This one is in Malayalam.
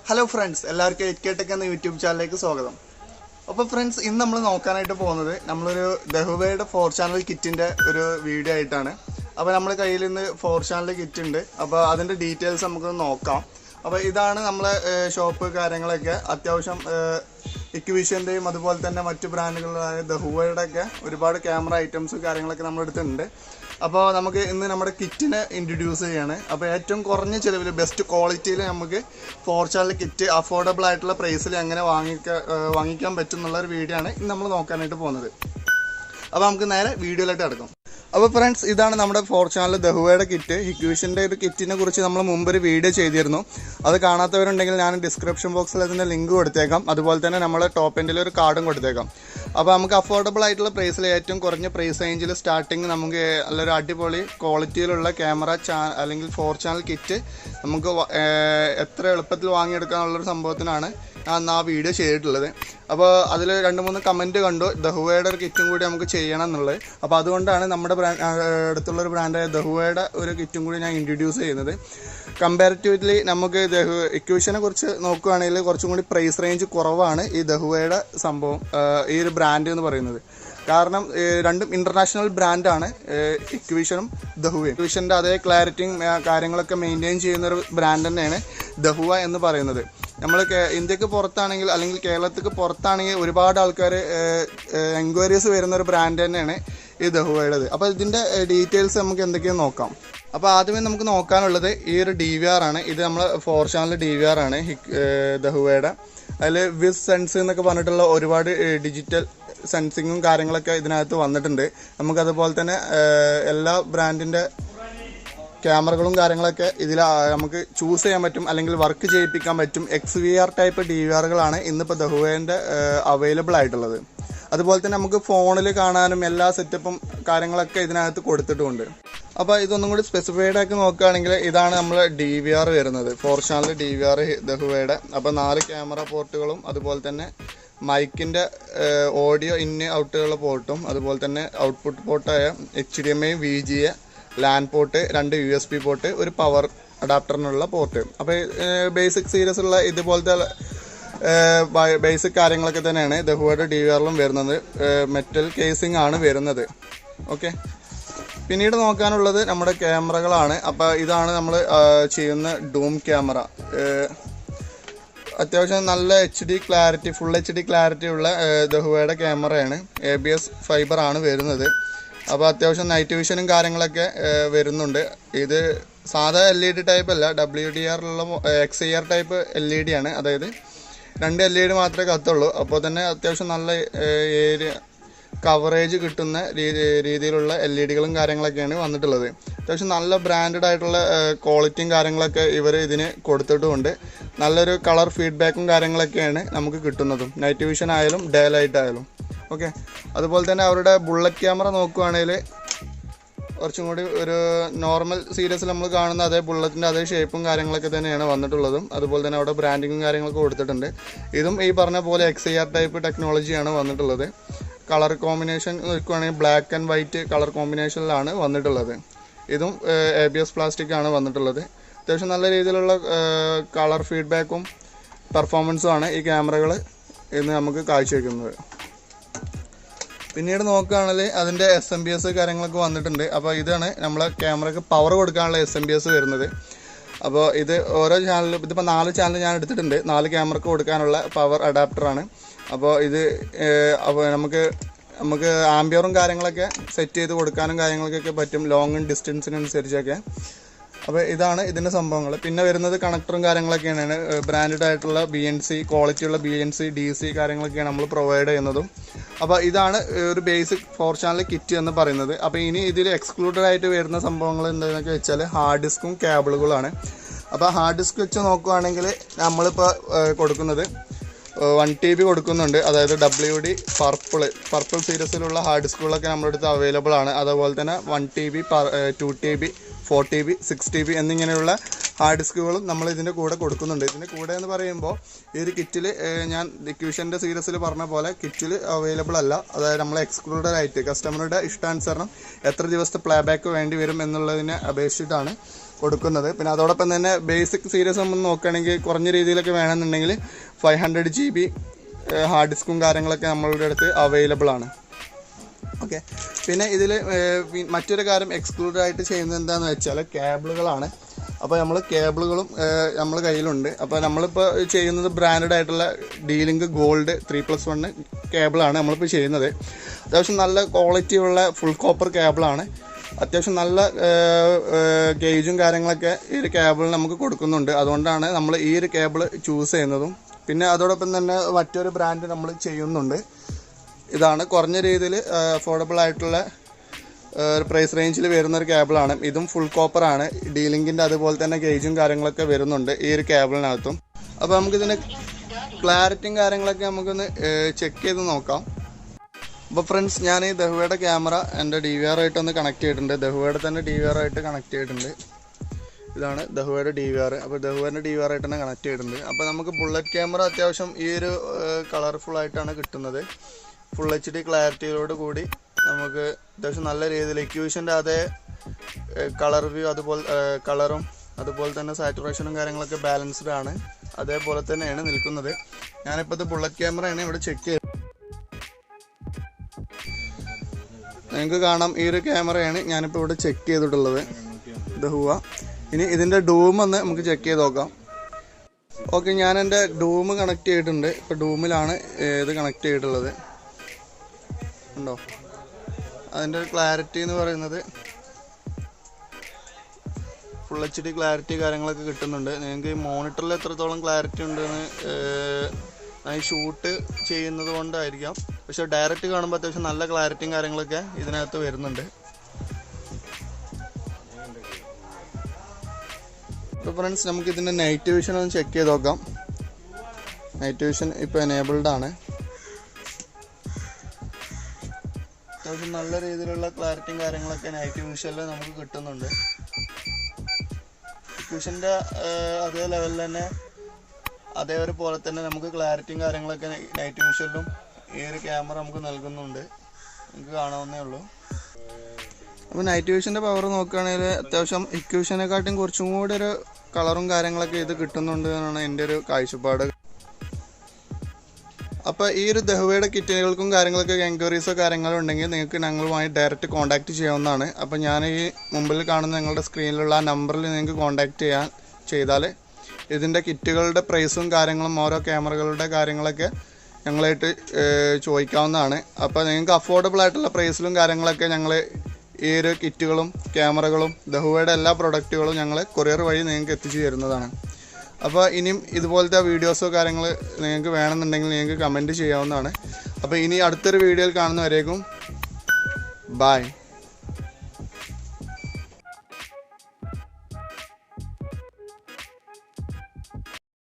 Hello friends, എല്ലാവർക്കും cctv എന്ന യൂട്യൂബ് ചാനലിലേക്ക് സ്വാഗതം. അപ്പോൾ ഫ്രണ്ട്സ്, ഇന്ന് നമ്മൾ നോക്കാനായിട്ട് പോകുന്നത് നമ്മളൊരു ദഹുവയുടെ 4 ചാനൽ കിറ്റിന്റെ ഒരു വീഡിയോ ആയിട്ടാണ്. അപ്പോൾ നമ്മുടെ കയ്യിൽ ഇന്ന് 4 ചാനൽ കിറ്റ് ഉണ്ട്. അപ്പോൾ അതിന്റെ ഡീറ്റെയിൽസ് നമുക്ക് നോക്കാം. അപ്പോൾ ഇതാണ് നമ്മളെ ഷോപ്പ് കാര്യങ്ങളൊക്കെ. അത്യാവശ്യം ഇക്വിഷന്റെയും അതുപോലെ തന്നെ മറ്റു ബ്രാൻഡുകളായ ദഹുവയുടെ ഒക്കെ ഒരുപാട് ക്യാമറ ഐറ്റംസ് കാര്യങ്ങളൊക്കെ നമ്മുടെ അടുത്തുണ്ട്. അപ്പോൾ നമുക്ക് ഇന്ന് നമ്മുടെ കിറ്റിനെ ഇൻട്രൊഡ്യൂസ് ചെയ്യാണ്. അപ്പോൾ ഏറ്റവും കുറഞ്ഞ ചിലവിൽ ബെസ്റ്റ് ക്വാളിറ്റിയിൽ നമുക്ക് 4 ചാനൽ കിറ്റ് അഫോർഡബിൾ ആയിട്ടുള്ള പ്രൈസിൽ എങ്ങനെ വാങ്ങിക്കാൻ പറ്റും എന്നുള്ളൊരു വീഡിയോ ആണ് ഇന്ന് നമ്മൾ നോക്കാനായിട്ട് പോകുന്നത്. അപ്പോൾ നമുക്ക് നേരെ വീഡിയോയിലായിട്ട് കിടക്കും. അപ്പോൾ ഫ്രണ്ട്സ്, ഇതാണ് നമ്മുടെ 4 ചാനൽ ദഹുവയുടെ കിറ്റ്. ഹിക്വിഷൻ്റെ ഒരു കിറ്റിനെ കുറിച്ച് നമ്മൾ മുമ്പൊരു വീഡിയോ ചെയ്തിരുന്നു. അത് കാണാത്തവരുണ്ടെങ്കിൽ ഞാൻ ഡിസ്ക്രിപ്ഷൻ ബോക്സിൽ അതിൻ്റെ ലിങ്ക് കൊടുത്തേക്കാം. അതുപോലെ തന്നെ നമ്മൾ ടോപ്പ് എൻഡിൽ ഒരു കാർഡും കൊടുത്തേക്കാം. അപ്പോൾ നമുക്ക് അഫോർഡബിൾ ആയിട്ടുള്ള പ്രൈസിൽ ഏറ്റവും കുറഞ്ഞ പ്രൈസ് റേഞ്ചിൽ സ്റ്റാർട്ടിങ് നമുക്ക് നല്ലൊരു അടിപൊളി ക്വാളിറ്റിയിലുള്ള ക്യാമറ അല്ലെങ്കിൽ 4 ചാനൽ കിറ്റ് നമുക്ക് എത്ര എളുപ്പത്തിൽ വാങ്ങിയെടുക്കാനുള്ളൊരു സംഭവത്തിനാണ് ഞാൻ ആ വീഡിയോ ചെയ്തിട്ടുള്ളത്. അപ്പോൾ അതിൽ 2-3 കമൻറ്റ് കണ്ടു ദഹുവയുടെ ഒരു കിറ്റും കൂടി നമുക്ക് ചെയ്യണം എന്നുള്ളത്. അപ്പോൾ അതുകൊണ്ടാണ് നമ്മുടെ അടുത്തുള്ളൊരു ബ്രാൻഡായ ദഹുവയുടെ ഒരു കിറ്റും കൂടി ഞാൻ ഇൻട്രൊഡ്യൂസ് ചെയ്യുന്നത്. കമ്പാരിറ്റീവ്ലി നമുക്ക് ഇക്വിഷനെ കുറിച്ച് നോക്കുകയാണെങ്കിൽ കുറച്ചും കൂടി പ്രൈസ് റേഞ്ച് കുറവാണ് ഈ ദഹുവയുടെ സംഭവം, ഈ ഒരു ബ്രാൻഡ് എന്ന് പറയുന്നത്. കാരണം രണ്ടും ഇൻ്റർനാഷണൽ ബ്രാൻഡാണ്, ഇക്വിഷനും ദഹുവയും. ഇക്വിഷൻ്റെ അതേ ക്ലാരിറ്റിയും കാര്യങ്ങളൊക്കെ മെയിൻറ്റെയിൻ ചെയ്യുന്നൊരു ബ്രാൻഡ് തന്നെയാണ് ദഹുവ എന്ന് പറയുന്നത്. നമ്മൾ ഇന്ത്യക്ക് പുറത്താണെങ്കിൽ അല്ലെങ്കിൽ കേരളത്തിക്ക് പുറത്താണെങ്കിൽ ഒരുപാട് ആൾക്കാർ എൻക്വയറീസ് വരുന്നൊരു ബ്രാൻഡ് തന്നെയാണ് ഈ ദഹുവയുടേത്. അപ്പോൾ ഇതിൻ്റെ ഡീറ്റെയിൽസ് നമുക്ക് എന്തൊക്കെയാണ് നോക്കാം. അപ്പോൾ ആദ്യമേ നമുക്ക് നോക്കാനുള്ളത് ഈ ഒരു DVR ആണ്. ഇത് നമ്മൾ 4 ചാനൽ DVR ആണ് ദഹുവയുടെ. അതിൽ വിസ് സെൻസ് എന്നൊക്കെ പറഞ്ഞിട്ടുള്ള ഒരുപാട് ഡിജിറ്റൽ സെൻസിങ്ങും കാര്യങ്ങളൊക്കെ ഇതിനകത്ത് വന്നിട്ടുണ്ട്. നമുക്കതുപോലെ തന്നെ എല്ലാ ബ്രാൻഡിൻ്റെ ക്യാമറകളും കാര്യങ്ങളൊക്കെ ഇതിൽ നമുക്ക് ചൂസ് ചെയ്യാൻ പറ്റും, അല്ലെങ്കിൽ വർക്ക് ചെയ്യിപ്പിക്കാൻ പറ്റും. XVR ടൈപ്പ് DVRകളാണ് ഇന്നിപ്പോൾ ദഹുവേൻ്റെ അവൈലബിൾ ആയിട്ടുള്ളത്. അതുപോലെ തന്നെ നമുക്ക് ഫോണിൽ കാണാനും എല്ലാ സെറ്റപ്പും കാര്യങ്ങളൊക്കെ ഇതിനകത്ത് കൊടുത്തിട്ടുമുണ്ട്. അപ്പോൾ ഇതൊന്നും കൂടി സ്പെസിഫൈഡ് ആക്കി നോക്കുകയാണെങ്കിൽ ഇതാണ് നമ്മൾ DVR വരുന്നത്, 4 ചാനൽ DVR ദഹുവയുടെ. അപ്പോൾ 4 ക്യാമറ പോർട്ടുകളും അതുപോലെ തന്നെ മൈക്കിൻ്റെ ഓഡിയോ ഇന്ന് ഔട്ടുള്ള പോർട്ടും അതുപോലെ തന്നെ ഔട്ട്പുട്ട് പോർട്ടായ HDMI VGA LAN port, 2 USB port, ഒരു പവർ അഡാപ്റ്ററിനുള്ള പോർട്ട്. അപ്പോൾ ബേസിക് സീരീസ് ഉള്ള ഇതുപോലത്തെ ബേസിക് കാര്യങ്ങളൊക്കെ തന്നെയാണ് ദഹുവയുടെ DVRലും വരുന്നത്. മെറ്റൽ കേസിംഗ് ആണ് വരുന്നത്. ഓക്കെ, പിന്നീട് നോക്കാനുള്ളത് നമ്മുടെ ക്യാമറകളാണ്. അപ്പോൾ ഇതാണ് നമ്മൾ ചെയ്യുന്ന ഡൂം ക്യാമറ. അത്യാവശ്യം നല്ല ക്ലാരിറ്റി, ഫുൾ HD ക്ലാരിറ്റി ഉള്ള ദഹുവയുടെ ക്യാമറയാണ്. ABS ഫൈബർ ആണ് വരുന്നത്. അപ്പോൾ അത്യാവശ്യം നൈറ്റ് വിഷനും കാര്യങ്ങളൊക്കെ വരുന്നുണ്ട്. ഇത് സാധാ LED ടൈപ്പ് അല്ല, WDR ഉള്ള XIR ടൈപ്പ് LED ആണ്. അതായത് 2 LED മാത്രമേ കത്തുള്ളൂ. അപ്പോൾ തന്നെ അത്യാവശ്യം നല്ല ഏരിയ കവറേജ് കിട്ടുന്ന രീതിയിലുള്ള LEDകളും കാര്യങ്ങളൊക്കെയാണ് വന്നിട്ടുള്ളത്. അത്യാവശ്യം നല്ല ബ്രാൻഡഡ് ആയിട്ടുള്ള ക്വാളിറ്റിയും കാര്യങ്ങളൊക്കെ ഇവർ ഇതിന് കൊടുത്തിട്ടുമുണ്ട്. നല്ലൊരു കളർ ഫീഡ്ബാക്കും കാര്യങ്ങളൊക്കെയാണ് നമുക്ക് കിട്ടുന്നതും, നൈറ്റ് വിഷൻ ആയാലും ഡേ ലൈറ്റ് ആയാലും. ഓക്കെ, അതുപോലെ തന്നെ അവരുടെ ബുള്ളറ്റ് ക്യാമറ നോക്കുകയാണെങ്കിൽ കുറച്ചും കൂടി ഒരു നോർമൽ സീരീസിൽ നമ്മൾ കാണുന്ന അതേ ബുള്ളറ്റിൻ്റെ അതേ ഷേപ്പും കാര്യങ്ങളൊക്കെ തന്നെയാണ് വന്നിട്ടുള്ളതും. അതുപോലെ തന്നെ അവിടെ ബ്രാൻഡിങ്ങും കാര്യങ്ങളൊക്കെ കൊടുത്തിട്ടുണ്ട്. ഇതും ഈ പറഞ്ഞ പോലെ XIR ടൈപ്പ് ടെക്നോളജിയാണ് വന്നിട്ടുള്ളത്. കളർ കോമ്പിനേഷൻ നോക്കുകയാണെങ്കിൽ ബ്ലാക്ക് ആൻഡ് വൈറ്റ് കളർ കോമ്പിനേഷനിലാണ് വന്നിട്ടുള്ളത്. ഇതും ABS പ്ലാസ്റ്റിക് ആണ് വന്നിട്ടുള്ളത്. അത്യാവശ്യം നല്ല രീതിയിലുള്ള കളർ ഫീഡ്ബാക്കും പെർഫോമൻസും ആണ് ഈ ക്യാമറകൾ ഇന്ന് നമുക്ക് കാഴ്ചവെക്കുന്നത്. പിന്നീട് നോക്കുകയാണെങ്കിൽ അതിൻ്റെ SMBS കാര്യങ്ങളൊക്കെ വന്നിട്ടുണ്ട്. അപ്പോൾ ഇതാണ് നമ്മളെ ക്യാമറയ്ക്ക് പവർ കൊടുക്കാനുള്ള SMBS വരുന്നത്. അപ്പോൾ ഇത് ഓരോ ചാനലും, ഇതിപ്പോൾ 4 ചാനൽ ഞാൻ എടുത്തിട്ടുണ്ട്. 4 ക്യാമറക്ക് കൊടുക്കാനുള്ള പവർ അഡാപ്റ്ററാണ്. അപ്പോൾ ഇത് നമുക്ക് ആംബിയറും കാര്യങ്ങളൊക്കെ സെറ്റ് ചെയ്ത് കൊടുക്കാനും കാര്യങ്ങൾക്കൊക്കെ പറ്റും, ലോങ് ഡിസ്റ്റൻസിനനുസരിച്ചൊക്കെ. അപ്പോൾ ഇതാണ് ഇതിൻ്റെ സംഭവങ്ങൾ. പിന്നെ വരുന്നത് കണക്ടറും കാര്യങ്ങളൊക്കെയാണ്. ബ്രാൻഡഡ് ആയിട്ടുള്ള BNC, ക്വാളിറ്റിയുള്ള BNC DC കാര്യങ്ങളൊക്കെയാണ് നമ്മൾ പ്രൊവൈഡ് ചെയ്യുന്നതും. അപ്പോൾ ഇതാണ് ഒരു ബേസിക് 4 ചാനൽ കിറ്റ് എന്ന് പറയുന്നത്. അപ്പോൾ ഇനി ഇതിൽ എക്സ്ക്ലൂഡഡ് ആയിട്ട് വരുന്ന സംഭവങ്ങൾ എന്താണെന്നൊക്കെ വെച്ചാൽ ഹാർഡ് ഡിസ്കും കേബിളുകളാണ്. അപ്പോൾ ഹാർഡ് ഡിസ്ക് വെച്ച് നോക്കുകയാണെങ്കിൽ നമ്മളിപ്പോൾ കൊടുക്കുന്നത് 1 TB കൊടുക്കുന്നുണ്ട്. അതായത് WD പർപ്പിൾ സീരീസിലുള്ള ഹാർഡ് ഡിസ്കുകളൊക്കെ നമ്മുടെ അടുത്ത് അവൈലബിൾ ആണ്. അതുപോലെ തന്നെ 1 TB, 2 TB, 4 TB, 6 TB എന്നിങ്ങനെയുള്ള ഹാർഡ് ഡിസ്കുകളും നമ്മൾ ഇതിൻ്റെ കൂടെ കൊടുക്കുന്നുണ്ട്. ഇതിൻ്റെ കൂടെ എന്ന് പറയുമ്പോൾ ഈ ഒരു കിറ്റിൽ ഞാൻ ഡിക്യൂഷൻ്റെ സീരീസിൽ പറഞ്ഞ പോലെ കിറ്റിൽ അവൈലബിൾ അല്ല. അതായത് നമ്മൾ എക്സ്ക്ലൂഡഡ് ആയിട്ട് കസ്റ്റമറുടെ ഇഷ്ടാനുസരണം എത്ര ദിവസത്തെ പ്ലേ ബാക്ക് വേണ്ടി വരും എന്നുള്ളതിനെ അപേക്ഷിച്ചിട്ടാണ് കൊടുക്കുന്നത്. പിന്നെ അതോടൊപ്പം തന്നെ ബേസിക് സീരീസ് നമ്മൾ നോക്കുകയാണെങ്കിൽ കുറഞ്ഞ രീതിയിലൊക്കെ വേണമെന്നുണ്ടെങ്കിൽ 500 GB ഹാർഡ് ഡിസ്കും കാര്യങ്ങളൊക്കെ നമ്മളുടെ അടുത്ത് അവൈലബിൾ ആണ്. ഓക്കെ, പിന്നെ ഇതിൽ മറ്റൊരു കാര്യം എക്സ്ക്ലൂഡഡ് ആയിട്ട് ചെയ്യുന്നത് എന്താണെന്ന് വെച്ചാൽ കേബിളുകളാണ്. അപ്പോൾ നമ്മൾ കേബിളുകളും നമ്മൾ കയ്യിലുണ്ട്. അപ്പോൾ നമ്മളിപ്പോൾ ചെയ്യുന്നത് ബ്രാൻഡഡ് ആയിട്ടുള്ള D-Link ഗോൾഡ് 3+1 കേബിളാണ് നമ്മളിപ്പോൾ ചെയ്യുന്നത്. അത്യാവശ്യം നല്ല ക്വാളിറ്റിയുള്ള ഫുൾ കോപ്പർ കേബിളാണ്. അത്യാവശ്യം നല്ല ഗേജും കാര്യങ്ങളൊക്കെ ഈ ഒരു കേബിളിന് നമുക്ക് കൊടുക്കുന്നുണ്ട്. അതുകൊണ്ടാണ് നമ്മൾ ഈ ഒരു കേബിൾ ചൂസ് ചെയ്യുന്നതും. പിന്നെ അതോടൊപ്പം തന്നെ മറ്റൊരു ബ്രാൻഡ് നമ്മൾ ചെയ്യുന്നുണ്ട്. ഇതാണ് കുറഞ്ഞ രീതിയിൽ അഫോർഡബിൾ ആയിട്ടുള്ള പ്രൈസ് റേഞ്ചിൽ വരുന്നൊരു കേബിളാണ്. ഇതും ഫുൾ കോപ്പറാണ്. D-Linkൻ്റെ അതുപോലെ തന്നെ ഗേജും കാര്യങ്ങളൊക്കെ വരുന്നുണ്ട് ഈ ഒരു കേബിളിനകത്തും. അപ്പോൾ നമുക്കിതിൻ്റെ ക്ലാരിറ്റിയും കാര്യങ്ങളൊക്കെ നമുക്കൊന്ന് ചെക്ക് ചെയ്ത് നോക്കാം. അപ്പോൾ ഫ്രണ്ട്സ്, ഞാൻ ഈ ദഹുവയുടെ ക്യാമറ എൻ്റെ DVR ആയിട്ടൊന്ന് കണക്ട് ചെയ്തിട്ടുണ്ട്. ദഹുവയുടെ തന്നെ DVR ആയിട്ട് കണക്ട് ചെയ്തിട്ടുണ്ട്. ഇതാണ് ദഹുവയുടെ DVR. അപ്പോൾ ദഹുവയുടെ DVR ആയിട്ട് തന്നെ കണക്ട് ചെയ്തിട്ടുണ്ട്. അപ്പോൾ നമുക്ക് ബുള്ളറ്റ് ക്യാമറ അത്യാവശ്യം ഈ ഒരു കളർഫുൾ ആയിട്ടാണ് കിട്ടുന്നത്. ഫുൾ HD ക്ലാരിറ്റിയോട് കൂടി നമുക്ക് അത്യാവശ്യം നല്ല രീതിയിൽ എക്യൂഷൻ്റെ അതേ കളർ വ്യൂ അതുപോലെ കളറും അതുപോലെ തന്നെ സാറ്റുറേഷനും കാര്യങ്ങളൊക്കെ ബാലൻസ്ഡ് ആണ്. അതേപോലെ തന്നെയാണ് നിൽക്കുന്നത്. ഞാനിപ്പോൾ ഇത് ബുള്ളറ്റ് ക്യാമറയാണ് ഇവിടെ ചെക്ക് ചെയ്തത്. നിങ്ങൾക്ക് കാണാം, ഈ ഒരു ക്യാമറയാണ് ഞാനിപ്പോൾ ഇവിടെ ചെക്ക് ചെയ്തിട്ടുള്ളത്, ദഹുവ. ഇനി ഇതിൻ്റെ ഡൂം ഒന്ന് നമുക്ക് ചെക്ക് ചെയ്ത് നോക്കാം. ഓക്കെ, ഞാൻ എൻ്റെ ഡൂം കണക്ട് ചെയ്തിട്ടുണ്ട്. ഇപ്പോൾ ഡൂമിലാണ് ഇത് കണക്ട് ചെയ്തിട്ടുള്ളത്. ഉണ്ടോ? അതിൻ്റെ ഒരു ക്ലാരിറ്റി എന്ന് പറയുന്നത് ഫുൾ HD ക്ലാരിറ്റി കാര്യങ്ങളൊക്കെ കിട്ടുന്നുണ്ട്. നിങ്ങൾക്ക് ഈ മോണിറ്ററിൽ എത്രത്തോളം ക്ലാരിറ്റി ഉണ്ടെന്ന് ഞാൻ ഷൂട്ട് ചെയ്യുന്നത് കൊണ്ടായിരിക്കാം. പക്ഷെ ഡയറക്റ്റ് കാണുമ്പോൾ അത്യാവശ്യം നല്ല ക്ലാരിറ്റിയും കാര്യങ്ങളൊക്കെ ഇതിനകത്ത് വരുന്നുണ്ട്. അപ്പോൾ ഫ്രണ്ട്സ്, നമുക്ക് ഇതിൻ്റെ നൈറ്റ് വിഷൻ ഒന്ന് ചെക്ക് ചെയ്ത് നോക്കാം. നൈറ്റ് വിഷൻ ഇപ്പോൾ എനേബിൾഡ് ആണ്. അത്യാവശ്യം നല്ല രീതിയിലുള്ള ക്ലാരിറ്റിയും കാര്യങ്ങളൊക്കെ നൈറ്റ് വിഷനിൽ നമുക്ക് കിട്ടുന്നുണ്ട്. വിഷൻ്റെ അതേ ലെവലിൽ തന്നെ അതേപോലെ തന്നെ നമുക്ക് ക്ലാരിറ്റിയും കാര്യങ്ങളൊക്കെ നൈറ്റ് വിഷനിലും ഈ ഒരു ക്യാമറ നമുക്ക് നൽകുന്നുണ്ട്. നമുക്ക് കാണാവുന്നേ ഉള്ളൂ. അപ്പോൾ നൈറ്റ് വിഷൻ്റെ പവർ നോക്കുകയാണെങ്കിൽ അത്യാവശ്യം ഇക്വിഷനെക്കാട്ടും കുറച്ചും കൂടി ഒരു കളറും കാര്യങ്ങളൊക്കെ ഇത് കിട്ടുന്നുണ്ട് എന്നാണ് എൻ്റെ ഒരു കാഴ്ചപ്പാട്. അപ്പോൾ ഈ ഒരു ദഹുവയുടെ കിറ്റുകൾക്കും കാര്യങ്ങളൊക്കെ എൻക്വയറീസോ കാര്യങ്ങളോ ഉണ്ടെങ്കിൽ നിങ്ങൾക്ക് ഞങ്ങളുമായി ഡയറക്റ്റ് കോൺടാക്റ്റ് ചെയ്യാവുന്നതാണ്. അപ്പോൾ ഞാൻ ഈ മുമ്പിൽ കാണുന്ന നിങ്ങളുടെ സ്ക്രീനിലുള്ള ആ നമ്പറിൽ നിങ്ങൾക്ക് കോൺടാക്റ്റ് ചെയ്താൽ ഇതിൻ്റെ കിറ്റുകളുടെ പ്രൈസും കാര്യങ്ങളും ഓരോ ക്യാമറകളുടെ കാര്യങ്ങളൊക്കെ ഞങ്ങളായിട്ട് ചോദിക്കാവുന്നതാണ്. അപ്പോൾ നിങ്ങൾക്ക് അഫോർഡബിൾ ആയിട്ടുള്ള പ്രൈസിലും കാര്യങ്ങളൊക്കെ ഞങ്ങൾ ഈ ഒരു കിറ്റുകളും ക്യാമറകളും ദഹുവയുടെ എല്ലാ പ്രൊഡക്റ്റുകളും ഞങ്ങൾ കൊറിയർ വഴി നിങ്ങൾക്ക് എത്തിച്ചു തരുന്നതാണ്. അപ്പോൾ ഇനിയും ഇതുപോലത്തെ വീഡിയോസോ കാര്യങ്ങൾ നിങ്ങൾക്ക് വേണമെന്നുണ്ടെങ്കിൽ നിങ്ങൾക്ക് കമൻറ്റ് ചെയ്യാവുന്നതാണ്. അപ്പോൾ ഇനി അടുത്തൊരു വീഡിയോയിൽ കാണുന്നവരേക്കും ബൈ.